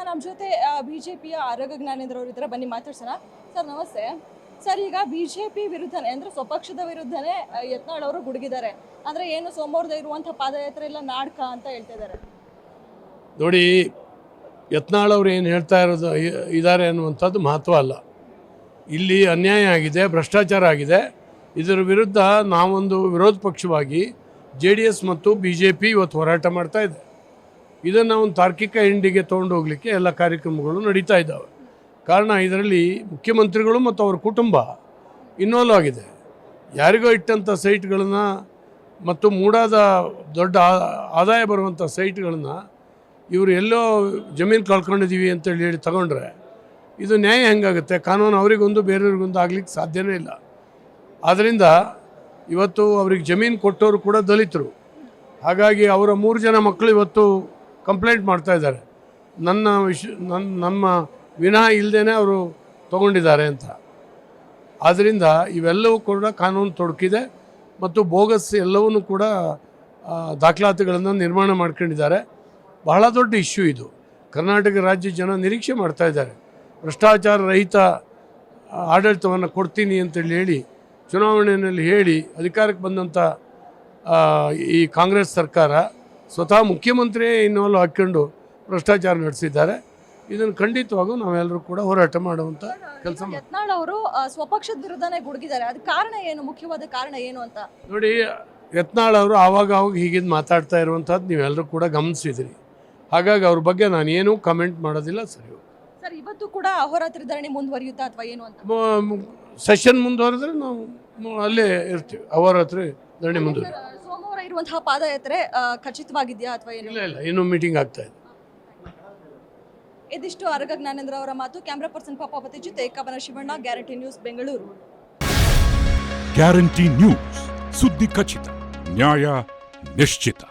ನಮ್ಮ ಜೊತೆ ಬಿಜೆಪಿಯ ಆರೋಗ್ಯ ಜ್ಞಾನೇಂದ್ರ ಅವರು ಇದ್ದಾರೆ, ಬನ್ನಿ ಮಾತಾಡ್ಸೋಣ. ಸರ್ ನಮಸ್ತೆ. ಸರ್, ಈಗ ಬಿಜೆಪಿ ವಿರುದ್ಧನೇ ಅಂದ್ರೆ ಸ್ವಪಕ್ಷದ ವಿರುದ್ಧನೇ ಯತ್ನಾಳ್ ಅವರು ಗುಡುಗಿದ್ದಾರೆ. ಅಂದ್ರೆ ಏನು ಸೋಮವಾರದ ಇರುವಂತಹ ಪಾದಯಾತ್ರೆ ಎಲ್ಲ ನಾಟಕ ಅಂತ ಹೇಳ್ತಾ ಇದ್ದಾರೆ. ನೋಡಿ, ಯತ್ನಾಳ್ ಅವರು ಏನು ಹೇಳ್ತಾ ಇದ್ದಾರೆ ಅನ್ನುವಂಥದ್ದು ಮಹತ್ವ ಅಲ್ಲ. ಇಲ್ಲಿ ಅನ್ಯಾಯ ಆಗಿದೆ, ಭ್ರಷ್ಟಾಚಾರ ಆಗಿದೆ. ಇದರ ವಿರುದ್ಧ ನಾವೊಂದು ವಿರೋಧ ಪಕ್ಷವಾಗಿ JDS ಮತ್ತು BJP ಇವತ್ತು ಹೋರಾಟ ಮಾಡ್ತಾ ಇದೆ. ಇದನ್ನು ಒಂದು ತಾರ್ಕಿಕ ಎಂಡಿಗೆ ತೊಗೊಂಡು ಹೋಗಲಿಕ್ಕೆ ಎಲ್ಲ ಕಾರ್ಯಕ್ರಮಗಳು ನಡೀತಾ ಇದ್ದಾವೆ. ಕಾರಣ ಇದರಲ್ಲಿ ಮುಖ್ಯಮಂತ್ರಿಗಳು ಮತ್ತು ಅವರ ಕುಟುಂಬ ಇನ್ವಾಲ್ವ್ ಆಗಿದೆ. ಯಾರಿಗೋ ಇಟ್ಟಂಥ ಸೈಟ್ಗಳನ್ನು ಮತ್ತು ಮೂಡಾದ ದೊಡ್ಡ ಆದಾಯ ಬರುವಂಥ ಸೈಟ್ಗಳನ್ನು ಇವರು ಎಲ್ಲೋ ಜಮೀನು ಕಳ್ಕೊಂಡಿದ್ದೀವಿ ಅಂತೇಳಿ ಹೇಳಿ ತಗೊಂಡ್ರೆ ಇದು ನ್ಯಾಯ ಹೆಂಗಾಗುತ್ತೆ? ಕಾನೂನು ಅವರಿಗೊಂದು ಬೇರೆಯವ್ರಿಗೊಂದು ಆಗಲಿಕ್ಕೆ ಸಾಧ್ಯನೇ ಇಲ್ಲ. ಆದ್ದರಿಂದ ಇವತ್ತು ಅವ್ರಿಗೆ ಜಮೀನು ಕೊಟ್ಟವರು ಕೂಡ ದಲಿತರು. ಹಾಗಾಗಿ ಅವರ 3 ಜನ ಮಕ್ಕಳು ಇವತ್ತು ಕಂಪ್ಲೇಂಟ್ ಮಾಡ್ತಾ ಇದ್ದಾರೆ, ನಮ್ಮ ವಿನಃ ಇಲ್ಲದೇ ಅವರು ತೊಗೊಂಡಿದ್ದಾರೆ ಅಂತ. ಆದ್ದರಿಂದ ಇವೆಲ್ಲವೂ ಕೂಡ ಕಾನೂನು ತೊಡಕಿದೆ ಮತ್ತು ಬೋಗಸ್ ಎಲ್ಲವನ್ನೂ ಕೂಡ ದಾಖಲಾತಿಗಳನ್ನು ನಿರ್ಮಾಣ ಮಾಡ್ಕೊಂಡಿದ್ದಾರೆ. ಬಹಳ ದೊಡ್ಡ ಇಶ್ಯೂ ಇದು. ಕರ್ನಾಟಕ ರಾಜ್ಯ ಜನ ನಿರೀಕ್ಷೆ ಮಾಡ್ತಾ ಇದ್ದಾರೆ. ಭ್ರಷ್ಟಾಚಾರ ರಹಿತ ಆಡಳಿತವನ್ನು ಕೊಡ್ತೀನಿ ಅಂತೇಳಿ ಹೇಳಿ ಚುನಾವಣೆಯಲ್ಲಿ ಹೇಳಿ ಅಧಿಕಾರಕ್ಕೆ ಬಂದಂಥ ಈ ಕಾಂಗ್ರೆಸ್ ಸರ್ಕಾರ ಸ್ವತಃ ಮುಖ್ಯಮಂತ್ರಿಯೇ ಇನ್ವಾಲ್ವ್ ಹಾಕ್ಕೊಂಡು ಭ್ರಷ್ಟಾಚಾರ ನಡೆಸಿದ್ದಾರೆ. ಇದನ್ನು ಖಂಡಿತವಾಗೂ ನಾವೆಲ್ಲರೂ ಕೂಡ ಹೋರಾಟ ಮಾಡುವಂಥ ಕೆಲಸ ಮಾಡಿ. ಯತ್ನಾಳ್ ಅವರು ಸ್ವಪಕ್ಷದ ವಿರುದ್ಧನೇ ಗುಡುಗಿದ್ದಾರೆ. ಅದಕ್ಕೆ ಕಾರಣ ಏನು, ಮುಖ್ಯವಾದ ಕಾರಣ ಏನು ಅಂತ ನೋಡಿ. ಯತ್ನಾಳ್ ಅವರು ಆವಾಗ ಹೀಗಿದ್ದು ಮಾತಾಡ್ತಾ ಇರುವಂಥದ್ದು ನೀವೆಲ್ಲರೂ ಕೂಡ ಗಮನಿಸಿದ್ರಿ. ಹಾಗಾಗಿ ಅವ್ರ ಬಗ್ಗೆ ನಾನು ಏನೂ ಕಮೆಂಟ್ ಮಾಡೋದಿಲ್ಲ. ಸರಿ ಸರ್, ಇವತ್ತು ಕೂಡ ಅಹೋರಾತ್ರಿ ಧರಣಿ ಮುಂದುವರಿಯುತ್ತಾ ಅಥವಾ ಏನು ಅಂತ? ಸೆಷನ್ ಮುಂದುವರೆದ್ರೆ ನಾವು ಅಲ್ಲೇ ಇರ್ತೀವಿ. ಅಹೋರಾತ್ರಿ ಧರಣಿ ಮುಂದುವರಿ. ಸೋಮವಾರ ಇರುವಂತಹ ಪಾದಯಾತ್ರೆ ಖಚಿತವಾಗಿದೆಯಾ ಅಥವಾ ಏನು? ಇಲ್ಲ, ಇನ್ನೂ ಮೀಟಿಂಗ್ ಆಗ್ತಾ ಇದೆ. ಇದಿಷ್ಟು ಆರೋಗ್ಯ ಜ್ಞಾನೇಂದ್ರ ಅವರ ಮಾತು. ಕ್ಯಾಮ್ರಾ ಪರ್ಸನ್ ಪಾಪಾವತಿ ಜೊತೆ ಕವನ Shivanna, guarantee news, Bengaluru. Guarantee news, ಸುದ್ದಿ ಖಚಿತ, ನ್ಯಾಯ ನಿಶ್ಚಿತ.